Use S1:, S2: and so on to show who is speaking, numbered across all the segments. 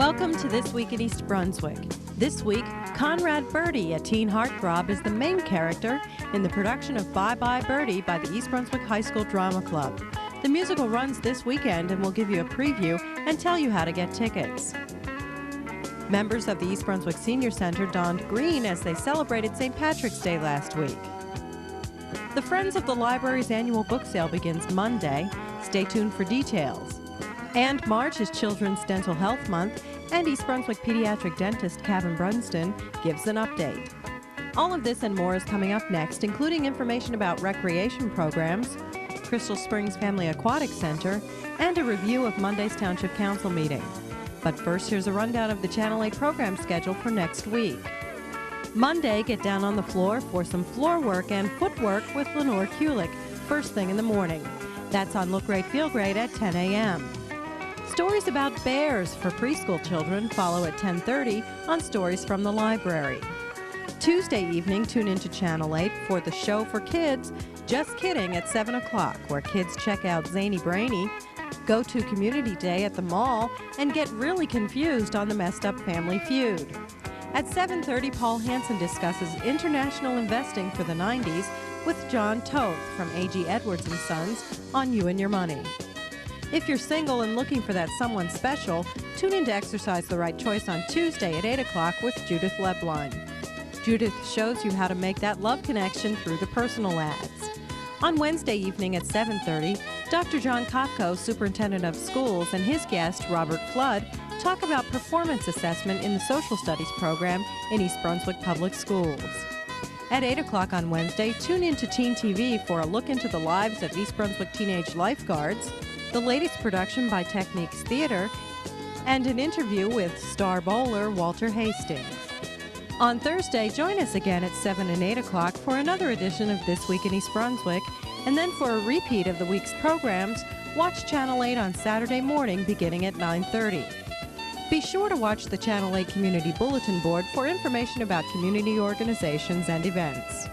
S1: Welcome to This Week in East Brunswick. This week, Bye Birdie, a teen heartthrob, is the main character in the production of Bye Birdie by the East Brunswick High School Drama Club. The musical runs this weekend and will give you a preview and tell you how to get tickets. Members of the East Brunswick Senior Center donned green as they celebrated St. Patrick's Day last week. The Friends of the Library's annual book sale begins Monday. Stay tuned for details. And March is Children's Dental Health Month, and East Brunswick pediatric dentist Caven Brunsden gives an update. All of this and more is coming up next, including information about recreation programs, Crystal Springs Family Aquatic Center, and a review of Monday's Township Council meeting. But first, here's a rundown of the Channel 8 program schedule for next week. Monday, get down on the floor for some floor work and footwork with Lenore Kulik, first thing in the morning. That's on Look Great, Feel Great at 10 a.m. Stories about bears for preschool children follow at 10:30 on Stories from the Library. Tuesday evening, tune into Channel 8 for the show for kids, Just Kidding, at 7 o'clock, where kids check out Zany Brainy, go to Community Day at the mall, and get really confused on the messed up Family Feud. At 7:30, Paul Hansen discusses international investing for the 90s with John Toth from A.G. Edwards & Sons on You and Your Money. If you're single and looking for that someone special, tune in to Exercise the Right Choice on Tuesday at 8 o'clock with Judith Lebline. Judith shows you how to make that love connection through the personal ads. On Wednesday evening at 7:30, Dr. John Kopko, Superintendent of Schools, and his guest, Robert Flood, talk about performance assessment in the Social Studies program in East Brunswick Public Schools. At 8 o'clock on Wednesday, tune in to Teen TV for a look into the lives of East Brunswick teenage lifeguards, the latest production by Techniques Theater, and an interview with star bowler Walter Hastings. On Thursday, join us again at 7 and 8 o'clock for another edition of This Week in East Brunswick, and then for a repeat of the week's programs, watch Channel 8 on Saturday morning beginning at 9:30. Be sure to watch the Channel 8 Community Bulletin Board for information about community organizations and events.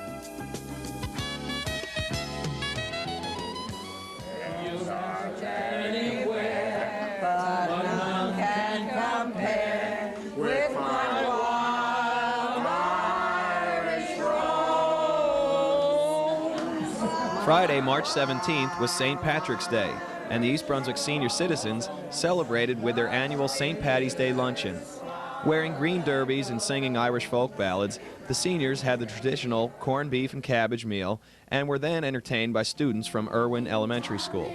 S2: Friday, March 17th was St. Patrick's Day, and the East Brunswick senior citizens celebrated with their annual St. Patty's Day luncheon. Wearing green derbies and singing Irish folk ballads, the seniors had the traditional corned beef and cabbage meal and were then entertained by students from Irwin Elementary School.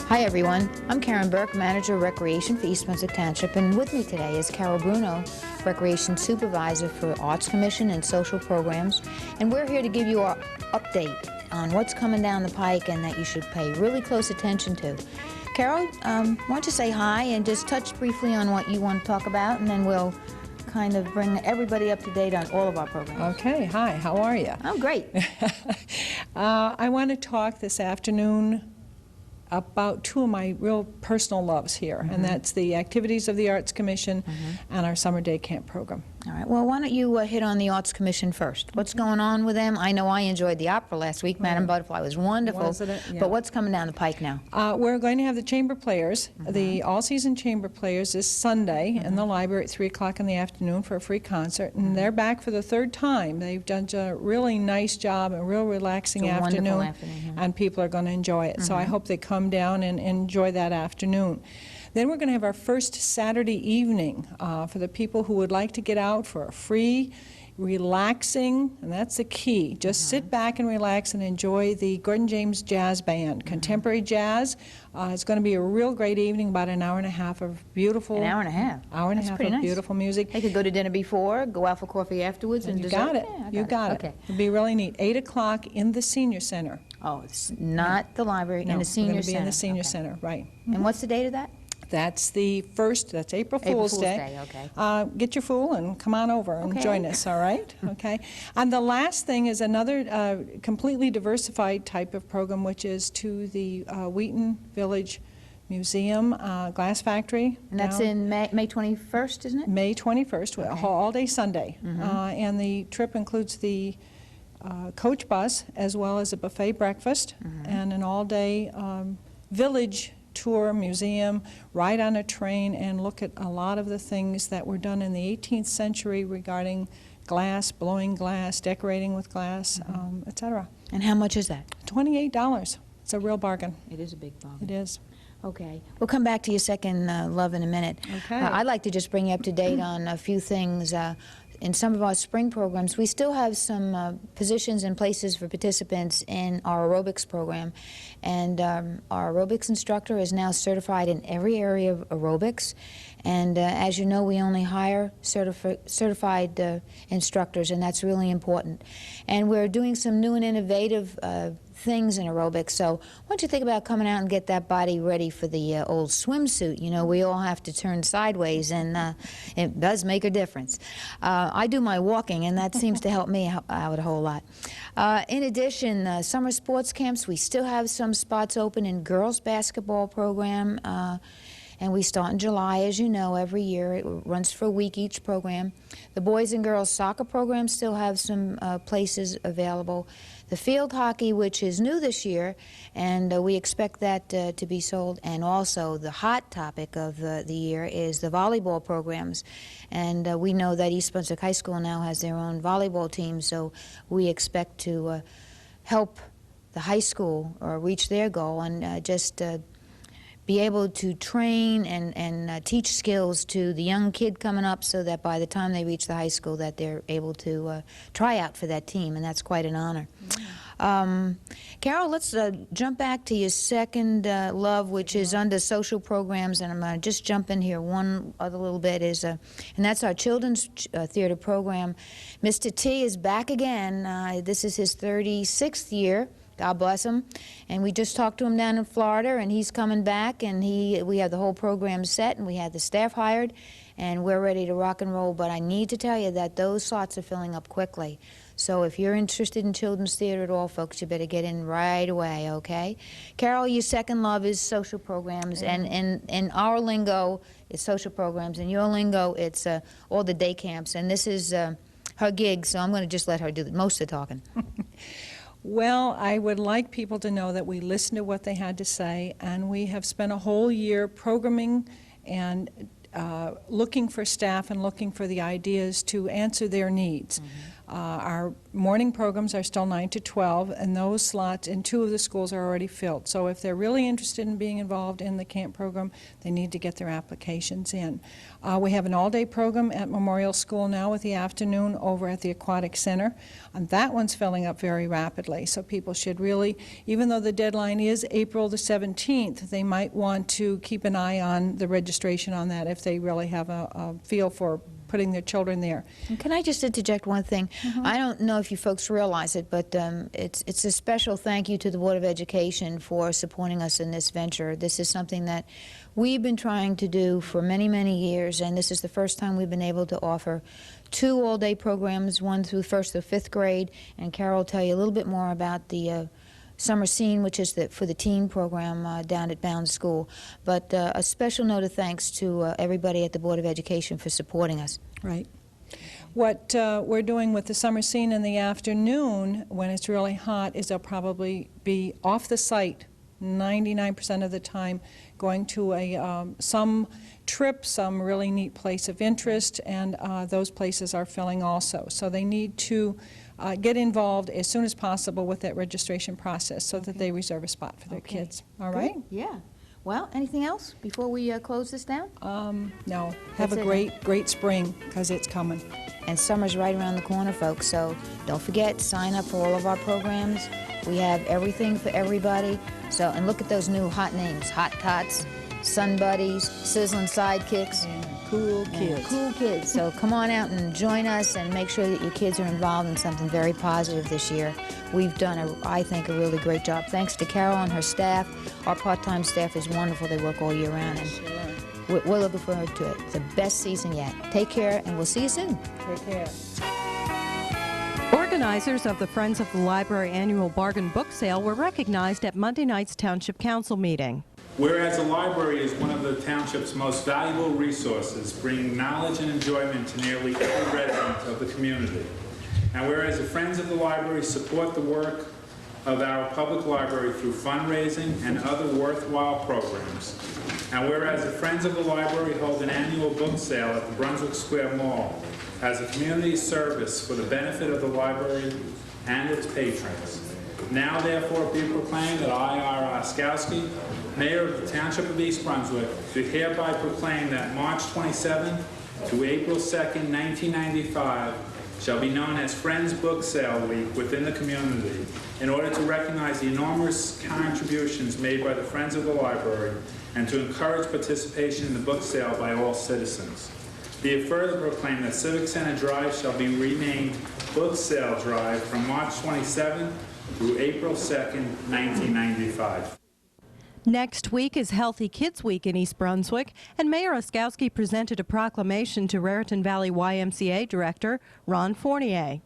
S3: Hi everyone, I'm Karen Burke, Manager of Recreation for East Brunswick Township, and with me today is Carol Bruno, Recreation Supervisor for Arts Commission and Social Programs, and we're here to give you our update on what's coming down the pike and that you should pay really close attention to. Carol, why don't you say hi and just touch briefly on what you want to talk about, and then we'll kind of bring everybody up to date on all of our programs.
S4: Okay, hi, how are you?
S3: Oh, great.
S4: I want to talk this afternoon about two of my real personal loves here, and that's the Activities of the Arts Commission and our Summer Day Camp program.
S3: All right. Well, why don't you hit on the Arts Commission first? What's going on with them? I know I enjoyed the opera last week. Madam Butterfly was wonderful.
S4: Wasn't it? Yeah.
S3: But what's coming down the pike now?
S4: We're going to have the chamber players, the all-season chamber players, this Sunday in the library at 3 o'clock in the afternoon for a free concert, and they're back for the third time. They've done a really nice job, a real relaxing afternoon, and people are going to enjoy it. So I hope they come down and enjoy that afternoon. Then we're going to have our first Saturday evening for the people who would like to get out for a free, relaxing, and that's the key. Just sit back and relax and enjoy the Gordon James Jazz Band. Contemporary jazz. It's going to be a real great evening, about an hour and a half of beautiful...
S3: An hour and a half?
S4: Hour and a half of
S3: nice.
S4: Beautiful music.
S3: They could go to dinner before, go out for coffee afterwards, and
S4: you
S3: dessert.
S4: got it.
S3: Yeah,
S4: you got it.
S3: Okay.
S4: It'll be really neat. 8 o'clock in the Senior Center.
S3: Oh, it's not the library, in the Senior
S4: Center. It's going to be in the Senior
S3: Okay.
S4: Center, right.
S3: And what's the date of that?
S4: That's the first, that's April Fool's Day.
S3: Okay.
S4: Get your fool and come on over and join us, all right? Okay. And the last thing is another completely diversified type of program, which is to the Wheaton Village Museum Glass Factory.
S3: And that's in May 21st, isn't it?
S4: May 21st, all day Sunday. And the trip includes the coach bus as well as a buffet breakfast and an all-day village tour, museum, ride on a train, and look at a lot of the things that were done in the 18th century regarding glass, blowing glass, decorating with glass, etc.
S3: And how much is that?
S4: $28. It's a real bargain.
S3: It is a big bargain.
S4: It is.
S3: Okay. We'll come back to your second love in a minute.
S4: Okay.
S3: I'd like to just bring you up to date on a few things. In some of our spring programs, we still have some positions and places for participants in our aerobics program. And our aerobics instructor is now certified in every area of aerobics. And as you know, we only hire certified instructors, and that's really important. And we're doing some new and innovative things in aerobics. So why don't you think about coming out and get that body ready for the old swimsuit? You know, we all have to turn sideways, and it does make a difference. I do my walking, and that seems to help me out a whole lot. In addition, summer sports camps, we still have some spots open in girls' basketball program. And we start in July, as you know, every year. It runs for a week each program. The boys and girls soccer program still have some places available. The field hockey, which is new this year, and we expect that to be sold. And also the hot topic of the year is the volleyball programs. And we know that East Brunswick High School now has their own volleyball team, so we expect to help the high school reach their goal and just be able to train and teach skills to the young kid coming up, so that by the time they reach the high school that they're able to try out for that team, and that's quite an honor. Carol, let's jump back to your second love, which is under social programs, and I'm going to just jump in here one other little bit, and that's our children's theater program. Mr. T is back again. This is his 36th year. God bless him. And we just talked to him down in Florida, and he's coming back, and we have the whole program set, and we had the staff hired, and we're ready to rock and roll. But I need to tell you that those slots are filling up quickly. So if you're interested in children's theater at all, folks, you better get in right away, okay? Carol, your second love is social programs, and in our lingo, it's social programs. In your lingo, it's all the day camps, and this is her gig, so I'm going to just let her do most of the talking.
S4: Well, I would like people to know that we listened to what they had to say, and we have spent a whole year programming and looking for staff and looking for the ideas to answer their needs. Our morning programs are still 9 to 12, and those slots in 2 of the schools are already filled. So if they're really interested in being involved in the camp program, they need to get their applications in. We have an all-day program at Memorial School now with the afternoon over at the Aquatic Center, and that one's filling up very rapidly. So people should really, even though the deadline is April the 17th, they might want to keep an eye on the registration on that if they really have a feel for putting their children there.
S3: And can I just interject one thing? I don't know if you folks realize it, but it's a special thank you to the Board of Education for supporting us in this venture. This is something that we've been trying to do for many, many years, and this is the first time we've been able to offer 2 all-day programs, one through 1st through 5th grade, and Carol will tell you a little bit more about the Summer Scene, which is for the teen program down at Bound School. But a special note of thanks to everybody at the Board of Education for supporting us.
S4: Right. What we're doing with the Summer Scene in the afternoon, when it's really hot, is they'll probably be off the site 99% of the time, going to some trip, some really neat place of interest, and those places are filling also. So they need to get involved as soon as possible with that registration process so that they reserve a spot for their kids. All right?
S3: Good. Yeah. Well, anything else before we close this down?
S4: No. Have a great spring, because it's coming.
S3: And summer's right around the corner, folks, so don't forget, sign up for all of our programs. We have everything for everybody. So, and look at those new hot names: Hot Tots, Sun Buddies, Sizzling Sidekicks.
S4: Cool kids.
S3: Cool kids. So come on out and join us and make sure that your kids are involved in something very positive this year. We've done, I think, a really great job. Thanks to Carol and her staff. Our part-time staff is wonderful. They work all year round, and we're looking forward to it. It's the best season yet. Take care, and we'll see you soon.
S4: Take care.
S1: Organizers of the Friends of the Library annual bargain book sale were recognized at Monday night's Township Council meeting.
S5: Whereas the library is one of the township's most valuable resources, bringing knowledge and enjoyment to nearly every resident of the community. And whereas the Friends of the Library support the work of our public library through fundraising and other worthwhile programs. And whereas the Friends of the Library hold an annual book sale at the Brunswick Square Mall as a community service for the benefit of the library and its patrons. Now therefore be proclaimed that I, R. Oskowski, Mayor of the Township of East Brunswick, do hereby proclaim that March 27th to April 2nd, 1995 shall be known as Friends Book Sale Week within the community in order to recognize the enormous contributions made by the Friends of the Library and to encourage participation in the book sale by all citizens. Be it further proclaimed that Civic Center Drive shall be renamed Book Sale Drive from March 27th through April 2nd, 1995.
S1: Next week is Healthy Kids Week in East Brunswick, and Mayor Oskowski presented a proclamation to Raritan Valley YMCA Director Ron Fournier.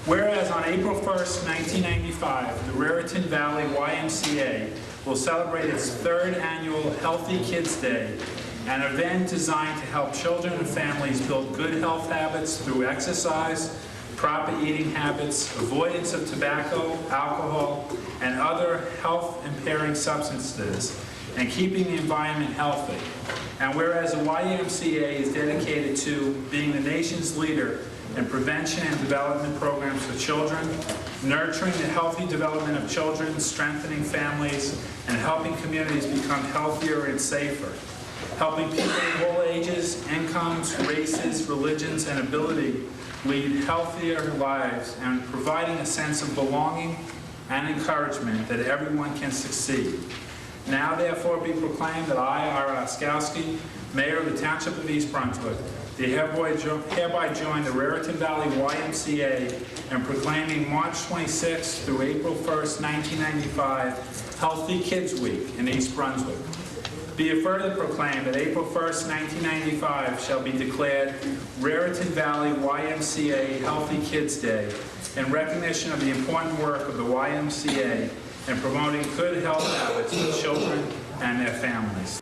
S5: Whereas on April 1st, 1995, the Raritan Valley YMCA will celebrate its third annual Healthy Kids Day, an event designed to help children and families build good health habits through exercise, proper eating habits, avoidance of tobacco, alcohol, and other health-impairing substances, and keeping the environment healthy. And whereas the YMCA is dedicated to being the nation's leader in prevention and development programs for children, nurturing the healthy development of children, strengthening families, and helping communities become healthier and safer, helping people of all ages, incomes, races, religions, and ability lead healthier lives, and providing a sense of belonging and encouragement that everyone can succeed. Now therefore be proclaimed that I, R. Oskowski, Mayor of the Township of East Brunswick, do hereby join the Raritan Valley YMCA in proclaiming March 26th through April 1st, 1995, Healthy Kids Week in East Brunswick. Be it further proclaimed that April 1st, 1995 shall be declared Raritan Valley YMCA Healthy Kids Day in recognition of the important work of the YMCA in promoting good health habits for children and their families.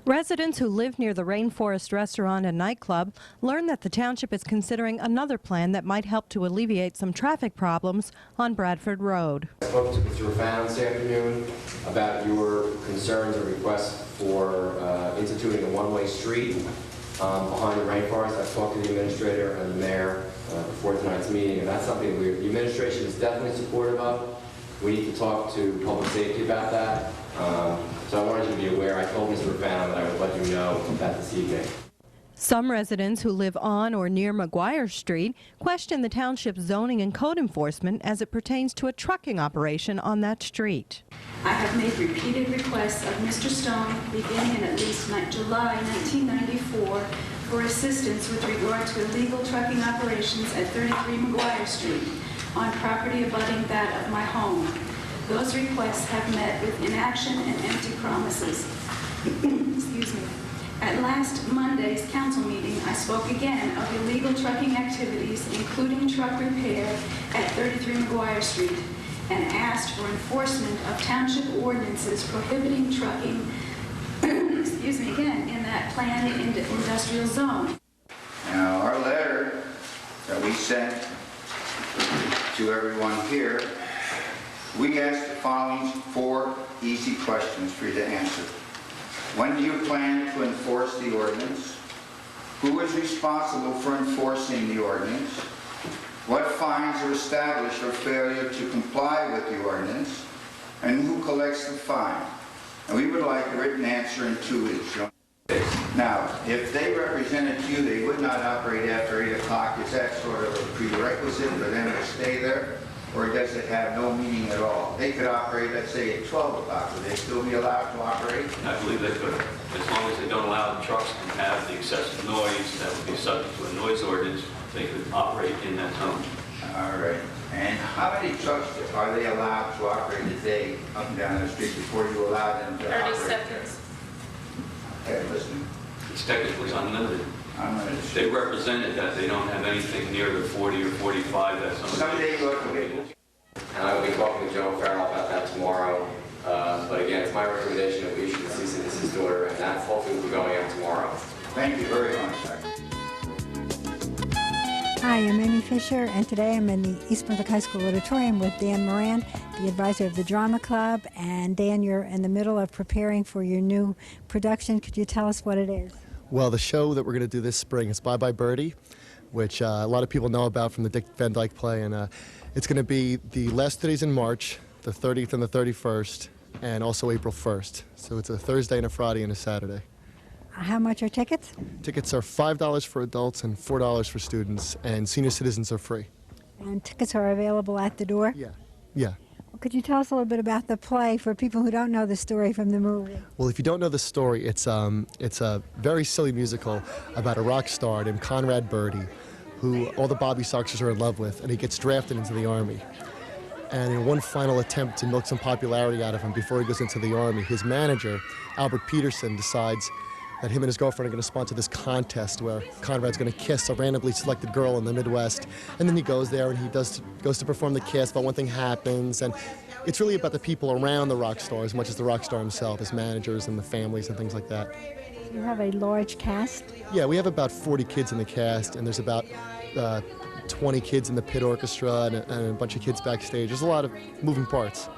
S1: Residents who live near the Rainforest Restaurant and Nightclub learned that the township is considering another plan that might help to alleviate some traffic problems on Bradford Road.
S6: I spoke to Mr. Rafano this afternoon about your concerns and requests for instituting a one-way street behind the Rainforest. I talked to the administrator and the mayor before tonight's meeting, and that's something the administration is definitely supportive of. We need to talk to public safety about that. So I wanted you to be aware. I told Mr. Rafano that I would let you know that this evening.
S1: Some residents who live on or near McGuire Street question the township's zoning and code enforcement as it pertains to a trucking operation on that street.
S7: I have made repeated requests of Mr. Stone beginning in at least July 1994 for assistance with regard to illegal trucking operations at 33 McGuire Street on property abutting that of my home. Those requests have met with inaction and empty promises. Excuse me. At last Monday's council meeting, I spoke again of illegal trucking activities, including truck repair at 33 McGuire Street, and asked for enforcement of township ordinances prohibiting trucking, excuse me again, in that planned industrial zone.
S8: Now, our letter that we sent to everyone here, we asked the following 4 easy questions for you to answer. When do you plan to enforce the ordinance? Who is responsible for enforcing the ordinance? What fines are established for failure to comply with the ordinance? And who collects the fine? And we would like a written answer in 2 weeks. Now, if they represented you, they would not operate after 8 o'clock. Is that sort of a prerequisite for them to stay there? Or does it have no meaning at all? They could operate, let's say, at 12 o'clock. Would they still be allowed to operate?
S9: I believe they could, as long as they don't allow the trucks to have the excessive noise that would be subject to a noise ordinance. They could operate in that zone.
S8: All right. And how many trucks are they allowed to operate a day up and down the street before you allow them to operate?
S10: 30 seconds.
S8: Okay, listen.
S9: It's technically unlimited.
S8: Unlimited.
S9: They represented that they don't have anything near the 40 or 45 that some of
S8: Someday
S9: the...
S8: look at it.
S6: And I will be talking to Joe Farrell about that tomorrow. But again, it's my recommendation that we issue the cease and desist order, and that hopefully will be going out tomorrow.
S8: Thank you very much, sir.
S11: Hi, I'm Amy Fisher, and today I'm in the East Brunswick High School auditorium with Dan Moran, the advisor of the Drama Club. And Dan, you're in the middle of preparing for your new production. Could you tell us what it is?
S12: Well, the show that we're going to do this spring is Bye Birdie, which a lot of people know about from the Dick Van Dyke play. And it's going to be the last 2 days in March, the 30th and the 31st, and also April 1st. So it's a Thursday and a Friday and a Saturday.
S11: How much are tickets?
S12: Tickets are $5 for adults and $4 for students, and senior citizens are free.
S11: And tickets are available at the door?
S12: Yeah.
S11: Well, could you tell us a little bit about the play for people who don't know the story from the movie?
S12: Well, if you don't know the story, it's a very silly musical about a rock star named Conrad Birdie, who all the Bobby Soxers are in love with, and he gets drafted into the Army. And in one final attempt to milk some popularity out of him before he goes into the Army, his manager, Albert Peterson, decides that him and his girlfriend are going to sponsor this contest where Conrad's going to kiss a randomly selected girl in the Midwest. And then he goes there and he goes to perform the kiss, but one thing happens. And it's really about the people around the rock star as much as the rock star himself, his managers and the families and things like that.
S11: You have a large cast?
S12: Yeah, we have about 40 kids in the cast, and there's about 20 kids in the pit orchestra and a bunch of kids backstage. There's a lot of moving parts.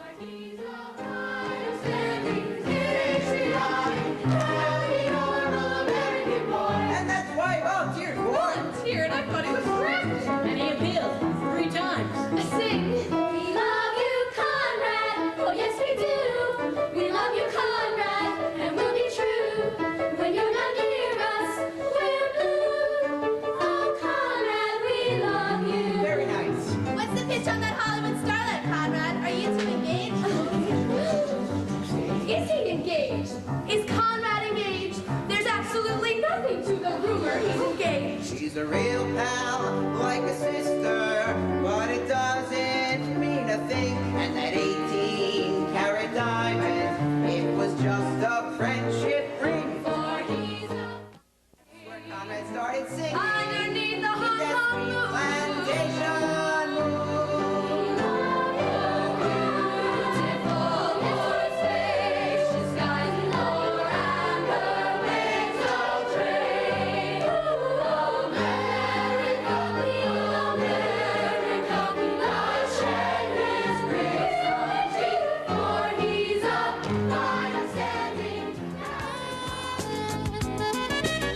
S13: She's a real pal, like a sister, but it doesn't mean a thing. And that 18-carat diamond, it was just a friendship ring. For he's a... When Conrad started singing, underneath the Hong Kong moon, plantation moon.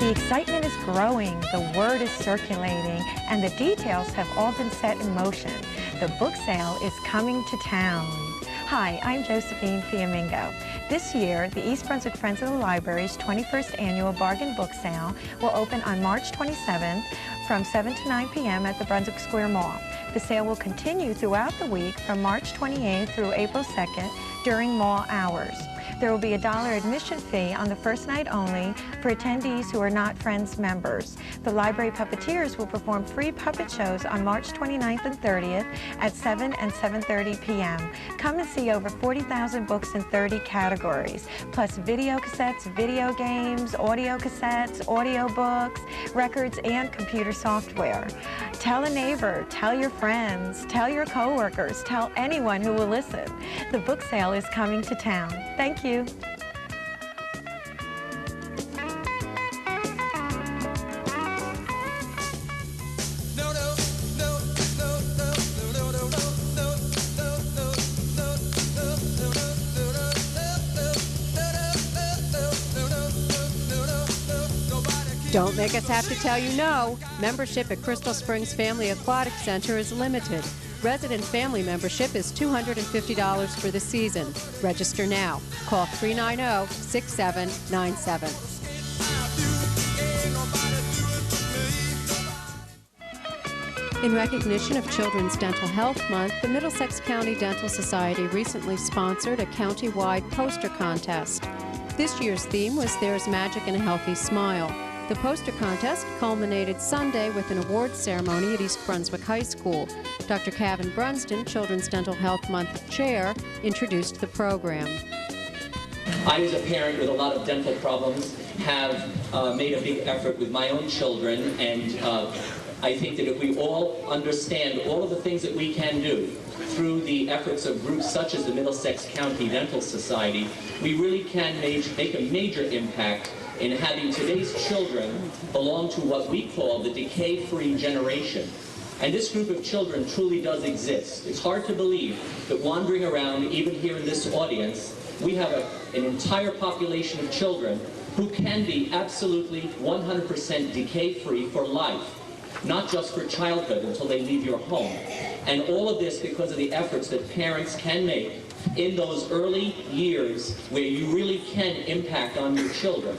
S14: The excitement is growing, the word is circulating, and the details have all been set in motion. The book sale is coming to town. Hi, I'm Josephine Fiamingo. This year, the East Brunswick Friends of the Library's 21st Annual Bargain Book Sale will open on March 27th from 7 to 9 p.m. at the Brunswick Square Mall. The sale will continue throughout the week from March 28th through April 2nd during mall hours. There will be a $1 admission fee on the first night only for attendees who are not Friends members. The library puppeteers will perform free puppet shows on March 29th and 30th at 7 and 7:30 p.m. Come and see over 40,000 books in 30 categories, plus video cassettes, video games, audio cassettes, audio books, records, and computer software. Tell a neighbor, tell your friends, tell your coworkers, tell anyone who will listen. The book sale is coming to town. Thank you.
S1: Don't make us have to tell you no. Membership at Crystal Springs Family Aquatic Center is limited. Resident family membership is $250 for the season. Register now. Call 390-6797. In recognition of Children's Dental Health Month, the Middlesex County Dental Society recently sponsored a county-wide poster contest. This year's theme was There's Magic in a Healthy Smile. The poster contest culminated Sunday with an awards ceremony at East Brunswick High School. Dr. Caven Brunsden, Children's Dental Health Month Chair, introduced the program.
S10: I, as a parent with a lot of dental problems, have made a big effort with my own children, and I think that if we all understand all of the things that we can do through the efforts of groups such as the Middlesex County Dental Society, we really can make a major impact in having today's children belong to what we call the decay-free generation. And this group of children truly does exist. It's hard to believe that wandering around, even here in this audience, we have an entire population of children who can be absolutely 100% decay-free for life, not just for childhood until they leave your home. And all of this because of the efforts that parents can make in those early years where you really can impact on your children.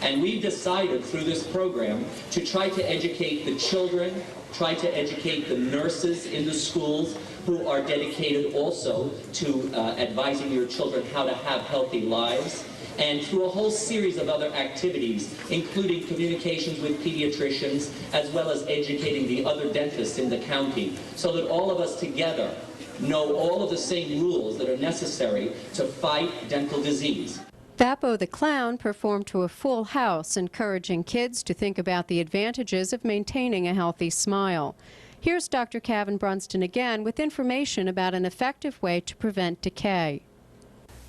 S10: And we've decided through this program to try to educate the children, try to educate the nurses in the schools who are dedicated also to advising your children how to have healthy lives, and through a whole series of other activities, including communications with pediatricians, as well as educating the other dentists in the county, so that all of us together know all of the same rules that are necessary to fight dental disease.
S1: Vapo the Clown performed to a full house, encouraging kids to think about the advantages of maintaining a healthy smile. Here's Dr. Caven Brunsden again with information about an effective way to prevent decay.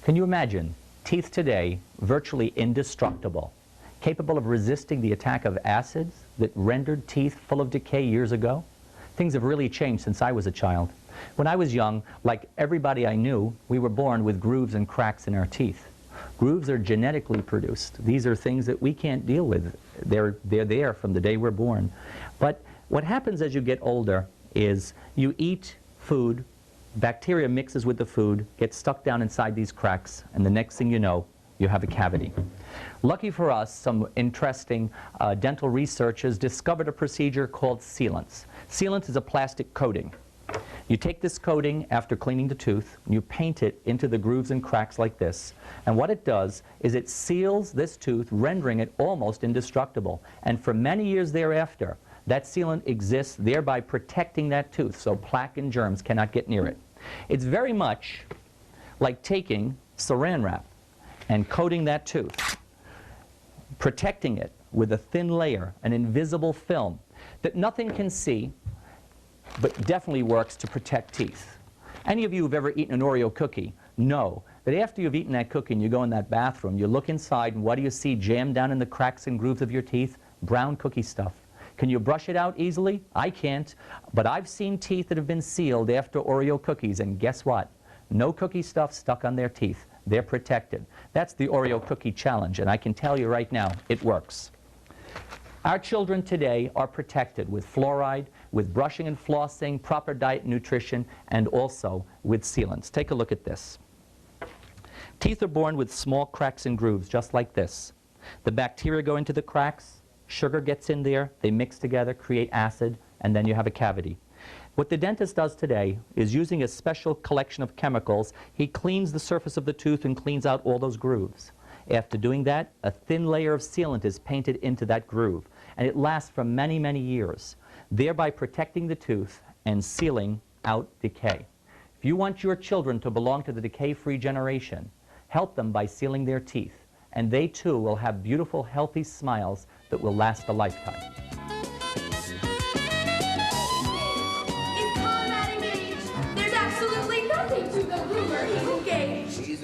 S15: Can you imagine teeth today virtually indestructible, capable of resisting the attack of acids that rendered teeth full of decay years ago? Things have really changed since I was a child. When I was young, like everybody I knew, we were born with grooves and cracks in our teeth. Grooves are genetically produced. These are things that we can't deal with. They're there from the day we're born. But what happens as you get older is you eat food, bacteria mixes with the food, gets stuck down inside these cracks, and the next thing you know, you have a cavity. Lucky for us, some interesting dental researchers discovered a procedure called sealants. Sealant is a plastic coating. You take this coating after cleaning the tooth, and you paint it into the grooves and cracks like this. And what it does is it seals this tooth, rendering it almost indestructible. And for many years thereafter, that sealant exists, thereby protecting that tooth so plaque and germs cannot get near it. It's very much like taking saran wrap and coating that tooth, protecting it with a thin layer, an invisible film that nothing can see, but definitely works to protect teeth. Any of you who've ever eaten an Oreo cookie know that after you've eaten that cookie and you go in that bathroom, you look inside and what do you see jammed down in the cracks and grooves of your teeth? Brown cookie stuff. Can you brush it out easily? I can't, but I've seen teeth that have been sealed after Oreo cookies, and guess what? No cookie stuff stuck on their teeth. They're protected. That's the Oreo cookie challenge, and I can tell you right now, it works. Our children today are protected with fluoride, with brushing and flossing, proper diet and nutrition, and also with sealants. Take a look at this. Teeth are born with small cracks and grooves, just like this. The bacteria go into the cracks, sugar gets in there, they mix together, create acid, and then you have a cavity. What the dentist does today is using a special collection of chemicals, he cleans the surface of the tooth and cleans out all those grooves. After doing that, a thin layer of sealant is painted into that groove, and it lasts for many, many years, thereby protecting the tooth and sealing out decay. If you want your children to belong to the decay-free generation, help them by sealing their teeth, and they too will have beautiful, healthy smiles that will last a lifetime.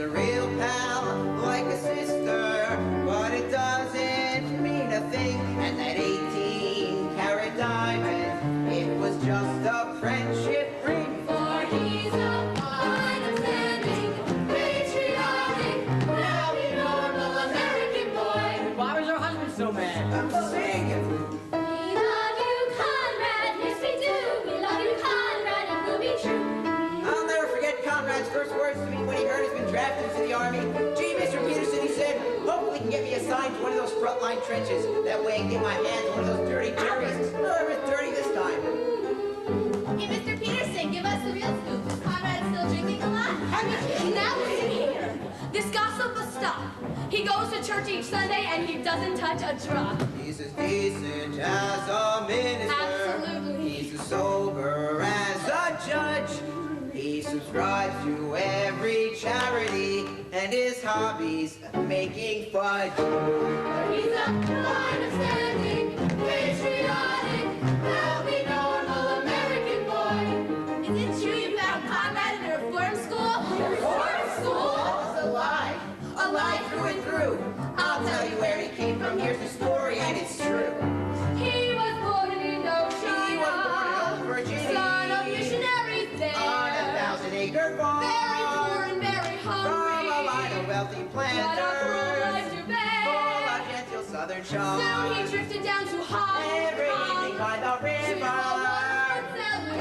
S13: a real pal, like a sister, but it doesn't mean a thing. And that 18-carat diamond, it was just a friendship ring.
S16: For he's a fine, upstanding, patriotic, happy, normal American boy.
S13: Why was her husband so mad? I'm singing.
S16: We love you, Conrad, yes we do. We love you, Conrad, it will be true.
S13: I'll never forget Conrad's first words to me when he heard he's been drafted into the Army. Gee, Mr. Peterson, he said, hopefully you can get me assigned to one of those frontline trenches. That way I can get my hands on one of those dirty cherries. However, it's dirty this time.
S16: Hey, Mr. Peterson, give us the real scoop. Is Conrad still drinking a lot? Now listen here. This gossip must stop. He goes to church each Sunday and he doesn't touch a drop.
S13: He's as decent as a minister.
S16: Absolutely.
S13: He's as sober as a judge. He subscribes to every charity, and his hobby's making fudge.
S16: He's a fine, upstanding, patriotic, happy, normal American boy. Is it true you found Conrad in a reform school? Reform school?
S13: It's a lie. A lie through and through. I'll tell you where he came from. Here's the story, and it's true.
S16: He was born in Indochina.
S13: He was born in Old Virginia.
S16: Son of missionaries there.
S13: On a 1,000-acre farm.
S16: Very poor and very hungry.
S13: From a line of wealthy planters.
S16: What a cruel life to bear.
S13: Full of gentle southern charm.
S16: Soon he drifted down to Hong
S13: Every
S16: Kong.
S13: evening by the river.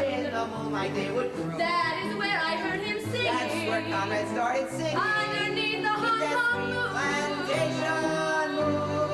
S13: In the moonlight they would groove.
S16: That is where I heard him singing.
S13: That's where Conrad started singing.
S16: Underneath the Hong
S13: That
S16: Kong
S13: sweet
S16: moon.
S13: plantation moon.